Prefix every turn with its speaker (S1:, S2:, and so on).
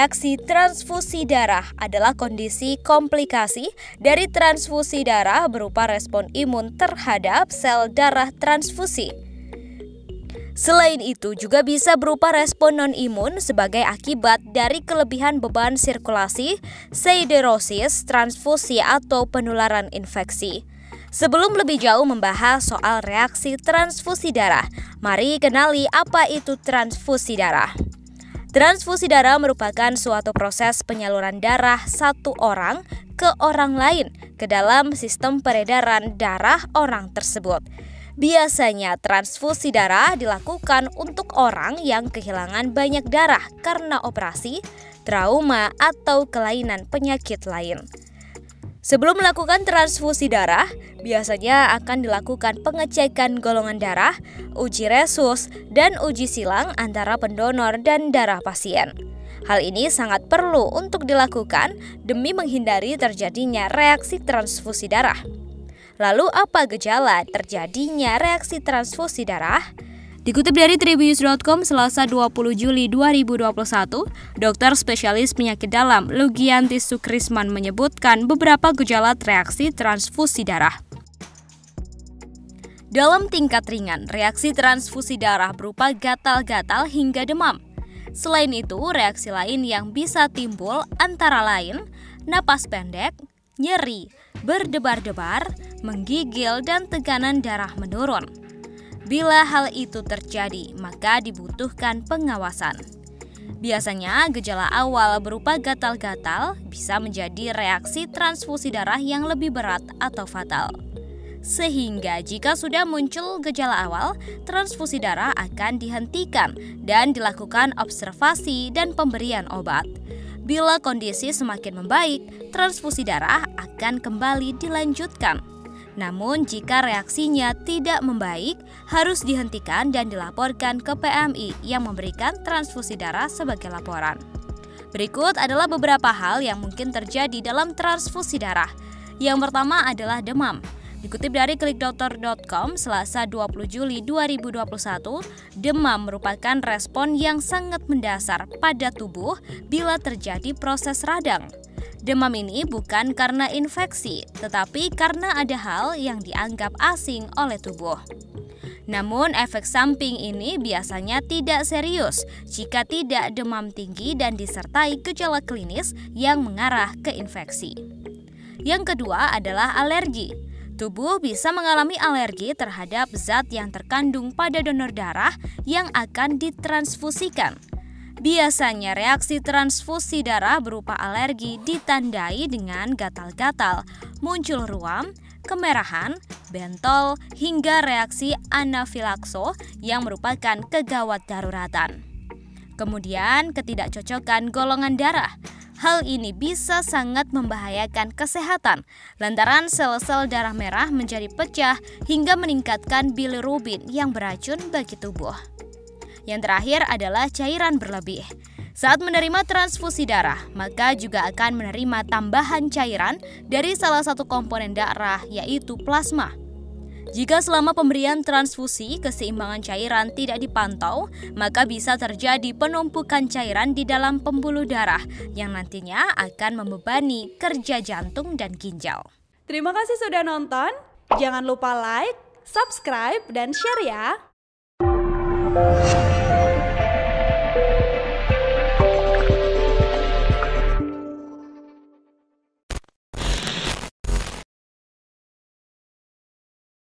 S1: Reaksi transfusi darah adalah kondisi komplikasi dari transfusi darah berupa respon imun terhadap sel darah transfusi. Selain itu juga bisa berupa respon non-imun sebagai akibat dari kelebihan beban sirkulasi, siderosis, transfusi atau penularan infeksi. Sebelum lebih jauh membahas soal reaksi transfusi darah, mari kenali apa itu transfusi darah. Transfusi darah merupakan suatu proses penyaluran darah satu orang ke orang lain ke dalam sistem peredaran darah orang tersebut. Biasanya transfusi darah dilakukan untuk orang yang kehilangan banyak darah karena operasi, trauma, atau kelainan penyakit lain. Sebelum melakukan transfusi darah, biasanya akan dilakukan pengecekan golongan darah, uji resus, dan uji silang antara pendonor dan darah pasien. Hal ini sangat perlu untuk dilakukan demi menghindari terjadinya reaksi transfusi darah. Lalu apa gejala terjadinya reaksi transfusi darah? Dikutip dari Tribunnews.com Selasa 20 Juli 2021, dokter spesialis penyakit dalam Lugianti Sukrisman menyebutkan beberapa gejala reaksi transfusi darah. Dalam tingkat ringan, reaksi transfusi darah berupa gatal-gatal hingga demam. Selain itu, reaksi lain yang bisa timbul antara lain napas pendek, nyeri, berdebar-debar, menggigil, dan tekanan darah menurun. Bila hal itu terjadi, maka dibutuhkan pengawasan. Biasanya gejala awal berupa gatal-gatal bisa menjadi reaksi transfusi darah yang lebih berat atau fatal. Sehingga jika sudah muncul gejala awal, transfusi darah akan dihentikan dan dilakukan observasi dan pemberian obat. Bila kondisi semakin membaik, transfusi darah akan kembali dilanjutkan. Namun jika reaksinya tidak membaik, harus dihentikan dan dilaporkan ke PMI yang memberikan transfusi darah sebagai laporan. Berikut adalah beberapa hal yang mungkin terjadi dalam transfusi darah. Yang pertama adalah demam. Dikutip dari klikdokter.com Selasa 20 Juli 2021, demam merupakan respon yang sangat mendasar pada tubuh bila terjadi proses radang. Demam ini bukan karena infeksi, tetapi karena ada hal yang dianggap asing oleh tubuh. Namun efek samping ini biasanya tidak serius jika tidak demam tinggi dan disertai gejala klinis yang mengarah ke infeksi. Yang kedua adalah alergi. Tubuh bisa mengalami alergi terhadap zat yang terkandung pada donor darah yang akan ditransfusikan. Biasanya reaksi transfusi darah berupa alergi ditandai dengan gatal-gatal, muncul ruam, kemerahan, bentol, hingga reaksi anafilakso yang merupakan kegawat daruratan. Kemudian ketidakcocokan golongan darah. Hal ini bisa sangat membahayakan kesehatan lantaran sel-sel darah merah menjadi pecah hingga meningkatkan bilirubin yang beracun bagi tubuh. Yang terakhir adalah cairan berlebih. Saat menerima transfusi darah, maka juga akan menerima tambahan cairan dari salah satu komponen darah, yaitu plasma. Jika selama pemberian transfusi keseimbangan cairan tidak dipantau, maka bisa terjadi penumpukan cairan di dalam pembuluh darah yang nantinya akan membebani kerja jantung dan ginjal.
S2: Terima kasih sudah nonton. Jangan lupa like, subscribe, dan share ya.